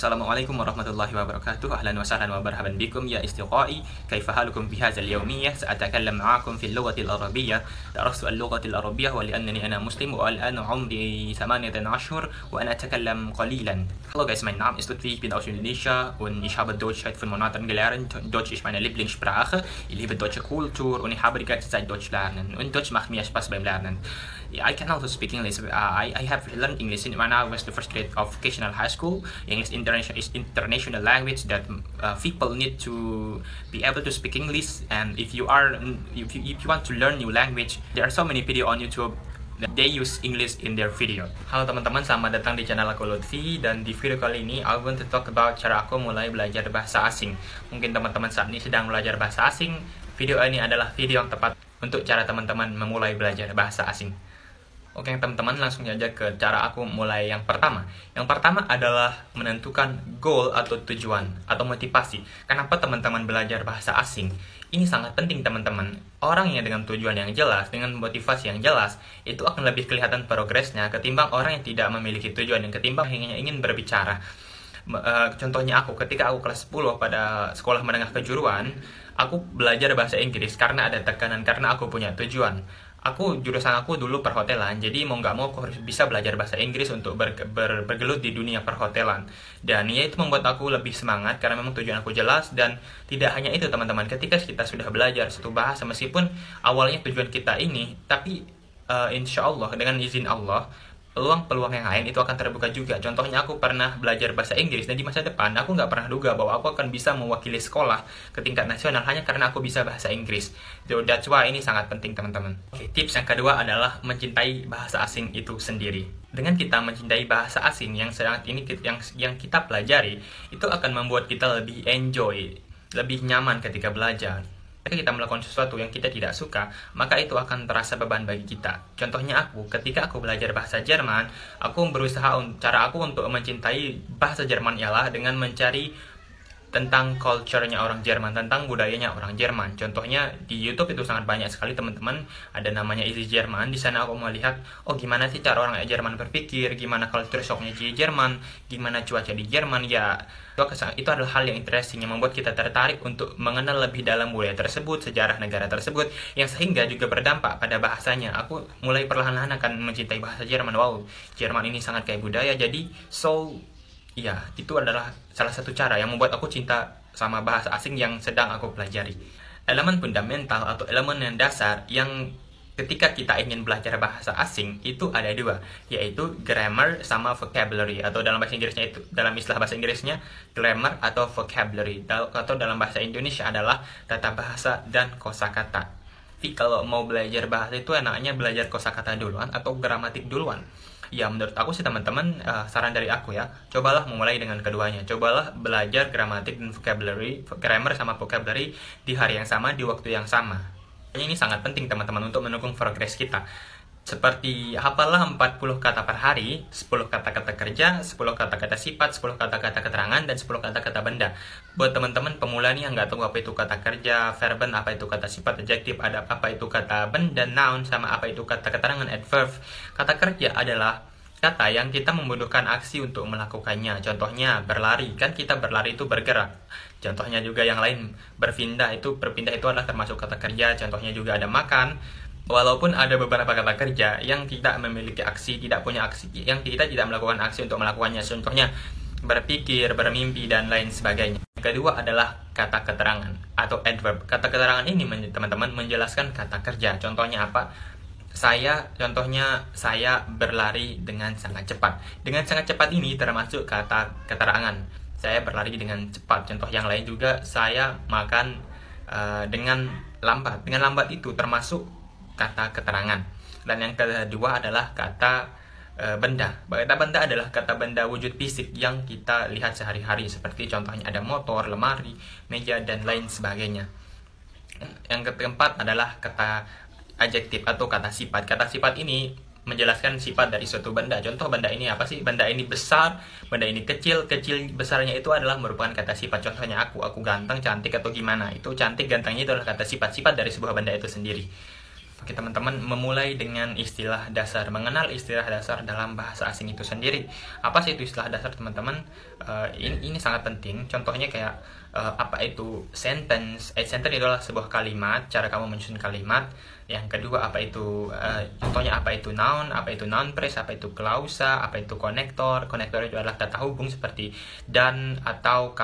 Assalamualaikum warahmatullahi wabarakatuh. أهلا وسهلا ومرحبا بكم يا أصدقائي. كيف حالكم في هذا اليومية؟ سأتكلم معكم في اللغة العربية. درست اللغة العربية ولأنني أنا مسلم والآن عمري 8 أشهر وأنا أتكلم قليلا. Hallo guys, mein Name ist Ludwig, ich bin aus Indonesia und ich habe Deutsch seit 5 Monaten gelernt. Deutsch ist meine Lieblingssprache. Ich liebe deutsche Kultur und ich habe die ganze Zeit Deutsch lernen. Und Deutsch macht mir Spaß beim Lernen. Yeah, I can also speak English. I have learned English when I was the first grade of vocational high school. English is international language that people need to be able to speak English. And if you want to learn new language, there are so many video on YouTube that they use English in their video. Halo teman-teman, selamat datang di channel aku Lutfi. Dan di video kali ini I want to talk about cara aku mulai belajar bahasa asing. Mungkin teman-teman saat ini sedang belajar bahasa asing. Video ini adalah video yang tepat untuk cara teman-teman memulai belajar bahasa asing. Oke teman-teman, langsung aja ke cara aku mulai yang pertama. Yang pertama adalah menentukan goal atau tujuan atau motivasi. Kenapa teman-teman belajar bahasa asing? Ini sangat penting teman-teman. Orang yang dengan tujuan yang jelas, dengan motivasi yang jelas, itu akan lebih kelihatan progresnya ketimbang orang yang tidak memiliki tujuan, yang ketimbang hanya ingin berbicara. Contohnya aku, ketika aku kelas 10 pada sekolah menengah kejuruan, aku belajar bahasa Inggris karena ada tekanan, karena aku punya tujuan. Jurusan aku dulu perhotelan, jadi mau nggak mau aku harus bisa belajar bahasa Inggris untuk bergelut di dunia perhotelan. Dan ya itu membuat aku lebih semangat karena memang tujuan aku jelas. Dan tidak hanya itu teman-teman, ketika kita sudah belajar satu bahasa, meskipun awalnya tujuan kita ini, tapi insya Allah dengan izin Allah, peluang-peluang yang lain itu akan terbuka juga. Contohnya aku pernah belajar bahasa Inggris dan di masa depan aku nggak pernah duga bahwa aku akan bisa mewakili sekolah ke tingkat nasional hanya karena aku bisa bahasa Inggris. So that's why ini sangat penting teman-teman. Okay, tips yang kedua adalah mencintai bahasa asing itu sendiri. Dengan kita mencintai bahasa asing yang saat ini yang kita pelajari, itu akan membuat kita lebih enjoy, lebih nyaman ketika belajar. Ketika kita melakukan sesuatu yang kita tidak suka, maka itu akan terasa beban bagi kita. Contohnya ketika aku belajar bahasa Jerman, cara aku untuk mencintai bahasa Jerman ialah dengan mencari tentang culture-nya orang Jerman, tentang budayanya orang Jerman. Contohnya di YouTube itu sangat banyak sekali teman-teman, ada namanya Easy Jerman. Di sana aku melihat, gimana sih cara orang Jerman berpikir, gimana culture shock-nya di Jerman, gimana cuaca di Jerman. Ya, itu adalah hal yang interesting yang membuat kita tertarik untuk mengenal lebih dalam budaya tersebut, sejarah negara tersebut, yang sehingga juga berdampak pada bahasanya. Aku mulai perlahan-lahan akan mencintai bahasa Jerman. Wow, Jerman ini sangat kaya budaya, jadi ya, itu adalah salah satu cara yang membuat aku cinta sama bahasa asing yang sedang aku pelajari. Elemen fundamental atau elemen yang dasar yang ketika kita ingin belajar bahasa asing itu ada dua, yaitu grammar sama vocabulary, atau dalam bahasa Inggrisnya itu, dalam istilah bahasa Inggrisnya grammar atau vocabulary, atau dalam bahasa Indonesia adalah tata bahasa dan kosakata. Tapi kalau mau belajar bahasa itu enaknya belajar kosakata duluan atau gramatik duluan. Ya menurut aku sih teman-teman, saran dari aku ya, cobalah memulai dengan keduanya. Cobalah belajar gramatik dan vocabulary, grammar sama vocabulary di hari yang sama, di waktu yang sama. Ini sangat penting teman-teman untuk mendukung progres kita. Seperti hafalah 40 kata per hari, 10 kata-kata kerja, 10 kata-kata sifat, 10 kata-kata keterangan, dan 10 kata-kata benda. Buat teman-teman pemula nih yang nggak tahu apa itu kata kerja, verben, apa itu kata sifat, adjektif, apa itu kata benda, noun, sama apa itu kata keterangan, adverb. Kata kerja adalah kata yang kita membutuhkan aksi untuk melakukannya. Contohnya berlari, kan kita berlari itu bergerak. Contohnya juga yang lain, berpindah itu adalah termasuk kata kerja. Contohnya juga ada makan. Walaupun ada beberapa kata kerja yang tidak memiliki aksi, tidak punya aksi, yang kita tidak melakukan aksi untuk melakukannya. Contohnya berpikir, bermimpi, dan lain sebagainya. Kedua adalah kata keterangan atau adverb. Kata keterangan ini teman-teman menjelaskan kata kerja. Contohnya apa? Saya berlari dengan sangat cepat. Dengan sangat cepat ini termasuk kata keterangan. Saya berlari dengan cepat. Contoh yang lain juga, saya makan dengan lambat. Dengan lambat itu termasuk kata keterangan. Dan yang kedua adalah kata benda. Kata benda adalah kata benda wujud fisik yang kita lihat sehari-hari, seperti contohnya ada motor, lemari, meja, dan lain sebagainya. Yang keempat adalah kata adjektif atau kata sifat. Kata sifat ini menjelaskan sifat dari suatu benda. Contoh benda ini apa sih? Benda ini besar, benda ini kecil. Kecil besarnya itu adalah merupakan kata sifat. Contohnya aku ganteng, cantik, atau gimana. Itu cantik, gantengnya itu adalah kata sifat. Sifat dari sebuah benda itu sendiri. Oke teman-teman, memulai dengan istilah dasar. Mengenal istilah dasar dalam bahasa asing itu sendiri. Apa sih itu istilah dasar teman-teman? Ini sangat penting. Contohnya kayak apa itu sentence? Sentence adalah sebuah kalimat, cara kamu menyusun kalimat. Yang kedua apa itu contohnya apa itu noun phrase, apa itu klausa, apa itu konektor. Konektor itu adalah kata hubung seperti dan atau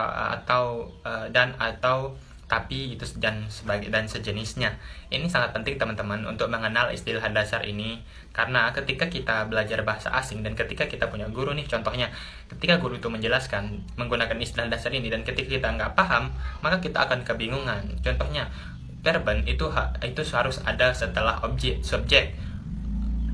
tapi itu dan sejenisnya. Ini sangat penting teman-teman untuk mengenal istilah dasar ini, karena ketika kita belajar bahasa asing dan ketika kita punya guru nih, contohnya ketika guru itu menjelaskan menggunakan istilah dasar ini dan ketika kita nggak paham, maka kita akan kebingungan. Contohnya verben itu harus ada setelah subjek.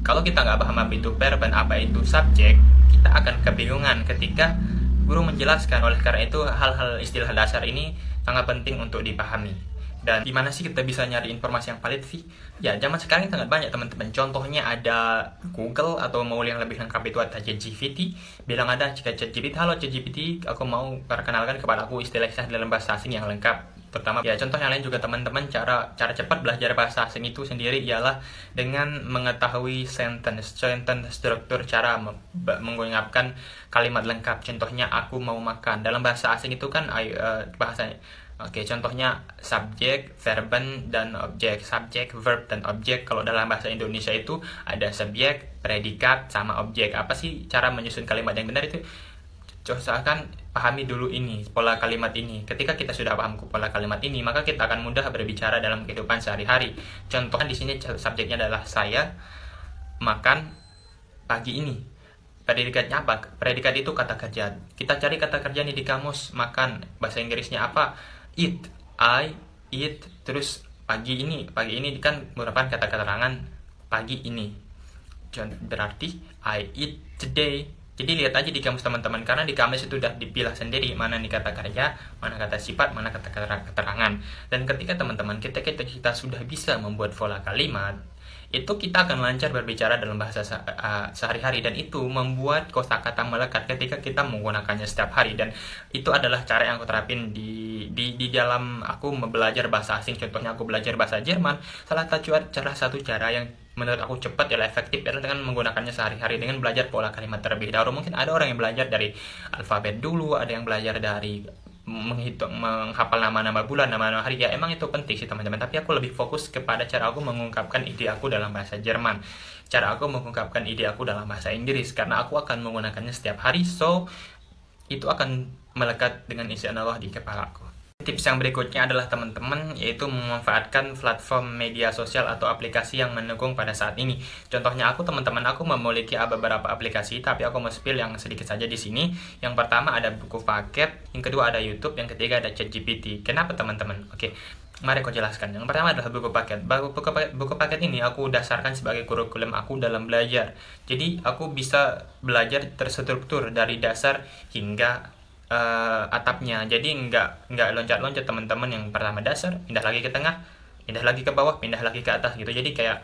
Kalau kita nggak paham apa itu verben, apa itu subjek, kita akan kebingungan ketika guru menjelaskan. Oleh karena itu hal-hal istilah dasar ini sangat penting untuk dipahami. Dan gimana sih kita bisa nyari informasi yang valid sih? Ya, zaman sekarang sangat banyak teman-teman. Contohnya ada Google, atau mau yang lebih lengkap itu ada ChatGPT. Bilang ada ChatGPT, halo ChatGPT, aku mau perkenalkan kepada aku istilah-istilah dalam bahasa asing yang lengkap. Terutama ya, contoh yang lain juga teman-teman, cara cepat belajar bahasa asing itu sendiri ialah dengan mengetahui sentence struktur, cara menggunakan kalimat lengkap. Contohnya aku mau makan. Dalam bahasa asing itu kan bahasanya. Oke, contohnya subjek, verben, dan objek. Subjek, verb, dan objek. Kalau dalam bahasa Indonesia itu ada subjek, predikat, sama objek. Apa sih cara menyusun kalimat yang benar itu? Usahakan pahami dulu ini, pola kalimat ini. Ketika kita sudah paham pola kalimat ini, maka kita akan mudah berbicara dalam kehidupan sehari-hari. Contohnya di sini subjeknya adalah saya makan pagi ini. Predikatnya apa? Predikat itu kata kerja. Kita cari kata kerja nih di kamus. Makan, bahasa Inggrisnya apa? Eat, I eat. Terus pagi ini kan merupakan kata keterangan pagi ini. Berarti I eat today. Jadi lihat aja di kamus teman-teman, karena di kamus itu sudah dipilah sendiri mana nih kata kerja, mana kata sifat, mana kata keterangan. Dan ketika teman-teman kita sudah bisa membuat pola kalimat, itu kita akan lancar berbicara dalam bahasa sehari-hari, dan itu membuat kosakata melekat ketika kita menggunakannya setiap hari. Dan itu adalah cara yang aku terapin di dalam aku belajar bahasa asing. Contohnya aku belajar bahasa Jerman, salah satu cara yang menurut aku cepat dan efektif adalah dengan menggunakannya sehari-hari, dengan belajar pola kalimat terlebih dahulu. Mungkin ada orang yang belajar dari alfabet dulu, ada yang belajar dari menghafal nama-nama bulan, nama-nama hari. Ya emang itu penting sih teman-teman, tapi aku lebih fokus kepada cara aku mengungkapkan ide aku dalam bahasa Jerman, cara aku mengungkapkan ide aku dalam bahasa Inggris, karena aku akan menggunakannya setiap hari. So itu akan melekat dengan insya Allah di kepalaku. Tips yang berikutnya adalah teman-teman, yaitu memanfaatkan platform media sosial atau aplikasi yang mendukung pada saat ini. Contohnya aku teman-teman, aku memiliki beberapa aplikasi, tapi aku mau spill yang sedikit saja di sini. Yang pertama ada buku paket, yang kedua ada YouTube, yang ketiga ada ChatGPT. Kenapa teman-teman? Oke, mari aku jelaskan. Yang pertama adalah buku paket. Buku paket ini aku dasarkan sebagai kurikulum aku dalam belajar. Jadi aku bisa belajar terstruktur dari dasar hingga atapnya. Jadi nggak loncat-loncat teman-teman. Yang pertama dasar, pindah lagi ke tengah, pindah lagi ke bawah, pindah lagi ke atas gitu. Jadi kayak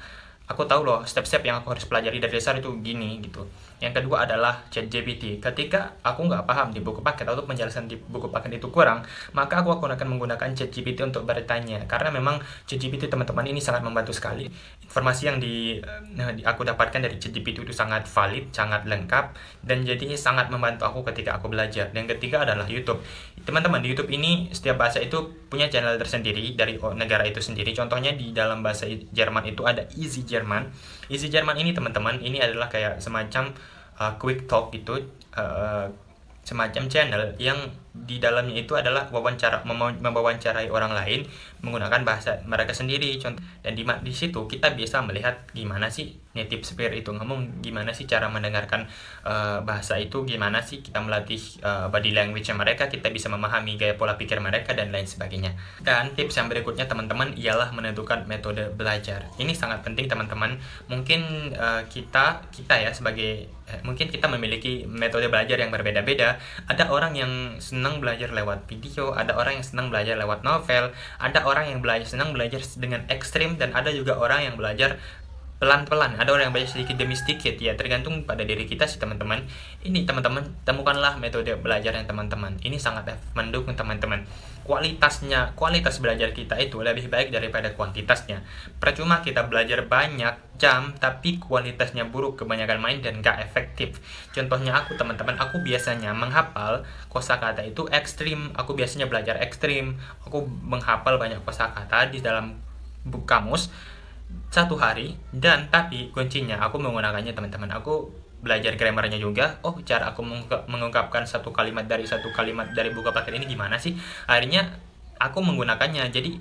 aku tahu loh step-step yang aku harus pelajari dari dasar itu gini gitu. Yang kedua adalah ChatGPT. Ketika aku nggak paham di buku paket atau penjelasan di buku paket itu kurang, maka aku akan menggunakan ChatGPT untuk bertanya. Karena memang ChatGPT teman-teman ini sangat membantu sekali. Informasi yang aku dapatkan dari ChatGPT itu sangat valid, sangat lengkap, dan jadinya sangat membantu aku ketika aku belajar. Dan yang ketiga adalah YouTube. Teman-teman, di YouTube ini setiap bahasa itu punya channel tersendiri dari negara itu sendiri. Contohnya di dalam bahasa Jerman itu ada Easy Jerman. Easy Jerman ini teman-teman, ini adalah kayak semacam quick talk gitu, semacam channel yang di dalamnya itu adalah mewawancarai orang lain menggunakan bahasa mereka sendiri. Dan di situ kita bisa melihat gimana sih native speaker itu ngomong, gimana sih cara mendengarkan bahasa itu, gimana sih kita melatih body language mereka, kita bisa memahami gaya pola pikir mereka dan lain sebagainya. Dan tips yang berikutnya teman-teman ialah menentukan metode belajar. Ini sangat penting teman-teman. Mungkin kita ya sebagai mungkin kita memiliki metode belajar yang berbeda-beda. Ada orang yang senang belajar lewat video, ada orang yang senang belajar lewat novel, ada orang yang senang belajar dengan ekstrim, dan ada juga orang yang belajar pelan-pelan, ada orang yang belajar sedikit demi sedikit, ya tergantung pada diri kita sih teman-teman. Ini teman-teman temukanlah metode belajar yang teman-teman ini sangat mendukung teman-teman. Kualitas belajar kita itu lebih baik daripada kuantitasnya. Percuma kita belajar banyak jam tapi kualitasnya buruk, kebanyakan main dan gak efektif. Contohnya aku teman-teman, aku biasanya menghafal kosakata itu ekstrim. Aku biasanya belajar ekstrim, aku menghafal banyak kosakata di dalam buku kamus satu hari, dan tapi kuncinya aku menggunakannya teman-teman. Aku belajar grammarnya juga. Oh, cara aku mengungkapkan satu kalimat dari buku pakir ini gimana sih? Akhirnya aku menggunakannya. Jadi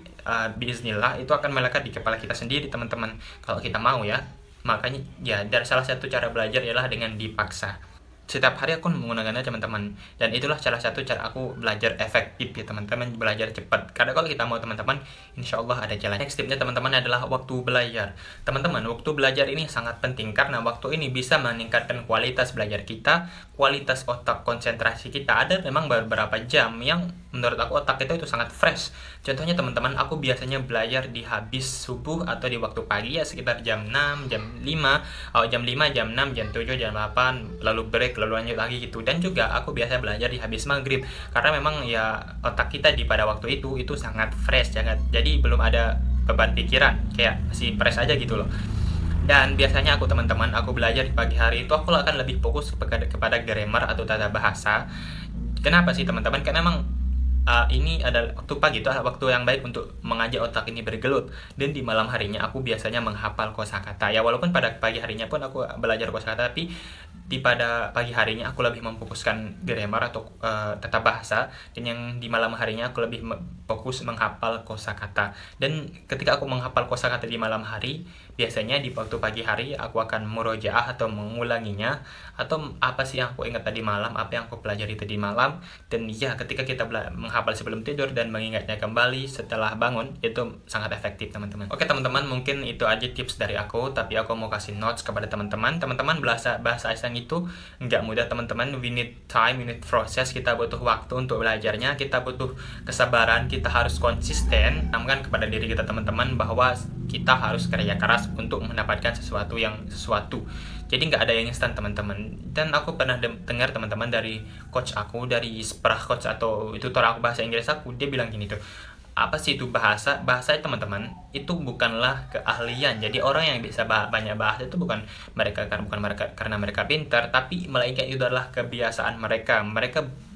bismillah itu akan melekat di kepala kita sendiri teman-teman, kalau kita mau ya. Makanya ya, dari salah satu cara belajar ialah dengan dipaksa. Setiap hari aku menggunakannya teman-teman, dan itulah salah satu cara aku belajar efektif ya teman-teman, belajar cepat. Karena kalau kita mau teman-teman, insya Allah ada jalan. Next tipnya teman-teman adalah waktu belajar. Teman-teman, waktu belajar ini sangat penting karena waktu ini bisa meningkatkan kualitas belajar kita, kualitas otak, konsentrasi kita. Ada memang beberapa jam yang menurut aku otak kita itu sangat fresh. Contohnya teman-teman, aku biasanya belajar di habis subuh atau di waktu pagi ya, sekitar jam 6, jam 5, jam 5, jam 6, jam 7, jam 8, lalu break, lalu lanjut lagi gitu. Dan juga aku biasa belajar di habis maghrib karena memang ya otak kita di pada waktu itu sangat fresh, jadi belum ada beban pikiran, kayak masih fresh aja gitu loh. Dan biasanya aku teman-teman, aku belajar di pagi hari itu aku akan lebih fokus kepada grammar atau tata bahasa. Kenapa sih teman-teman? Karena memang ini adalah waktu pagi, itu adalah waktu yang baik untuk mengajak otak ini bergelut. Dan di malam harinya aku biasanya menghafal kosakata. Ya walaupun pada pagi harinya pun aku belajar kosakata, tapi pada pagi harinya aku lebih memfokuskan grammar atau tata bahasa, dan yang di malam harinya aku lebih fokus menghafal kosakata. Dan ketika aku menghafal kosakata di malam hari, biasanya di waktu pagi hari aku akan murojaah atau mengulanginya, atau apa sih yang aku ingat tadi malam, apa yang aku pelajari tadi malam. Dan ya, ketika kita menghafal sebelum tidur dan mengingatnya kembali setelah bangun, itu sangat efektif teman-teman. Oke teman-teman, mungkin itu aja tips dari aku, tapi aku mau kasih notes kepada teman-teman. Teman-teman, bahasa asing itu nggak mudah teman-teman. We need time, we need proses. Kita butuh waktu untuk belajarnya, kita butuh kesabaran, kita harus konsisten. Tanamkan kepada diri kita teman-teman bahwa kita harus kerja keras untuk mendapatkan sesuatu. Jadi nggak ada yang instan teman-teman. Dan aku pernah dengar teman-teman dari coach aku, dari Sprach coach atau tutor aku bahasa Inggris aku, dia bilang gini tuh, apa sih itu bahasa teman-teman itu bukanlah keahlian. Jadi orang yang bisa banyak bahasa itu bukan mereka karena mereka pintar, tapi melainkan itu adalah kebiasaan mereka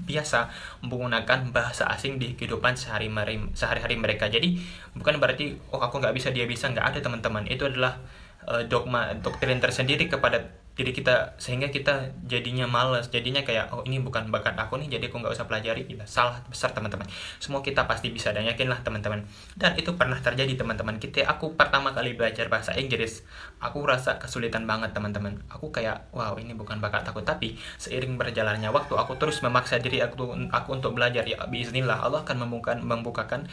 biasa menggunakan bahasa asing di kehidupan sehari-hari mereka. Jadi bukan berarti oh aku nggak bisa, dia bisa. Nggak ada teman-teman. Itu adalah doktrin tersendiri kepada diri kita, sehingga kita jadinya malas, jadinya kayak oh ini bukan bakat aku nih, jadi aku nggak usah pelajari. Kita salah besar teman-teman. Semua kita pasti bisa, dan yakinlah teman-teman. Dan itu pernah terjadi teman-teman. Aku pertama kali belajar bahasa Inggris, aku rasa kesulitan banget teman-teman. Aku kayak wow ini bukan bakat aku, tapi seiring berjalannya waktu aku terus memaksa diri aku untuk belajar. Ya biiznillah Allah akan membukakan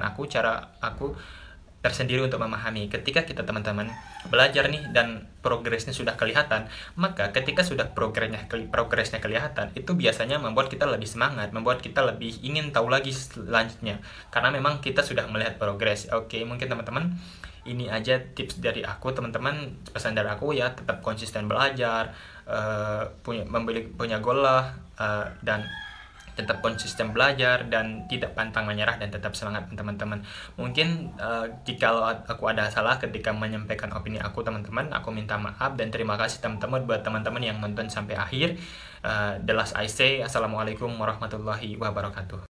aku cara aku tersendiri untuk memahami. Ketika kita teman-teman belajar nih dan progresnya sudah kelihatan, maka ketika sudah progresnya kelihatan, itu biasanya membuat kita lebih semangat, membuat kita lebih ingin tahu lagi selanjutnya, karena memang kita sudah melihat progres. Oke, mungkin teman-teman ini aja tips dari aku teman-teman. Pesan dari aku ya, tetap konsisten belajar, punya goal lah, dan tetap konsisten belajar dan tidak pantang menyerah, dan tetap semangat teman-teman. Mungkin jika aku ada salah ketika menyampaikan opini aku teman-teman, aku minta maaf, dan terima kasih teman-teman buat teman-teman yang nonton sampai akhir. The last I say, assalamualaikum warahmatullahi wabarakatuh.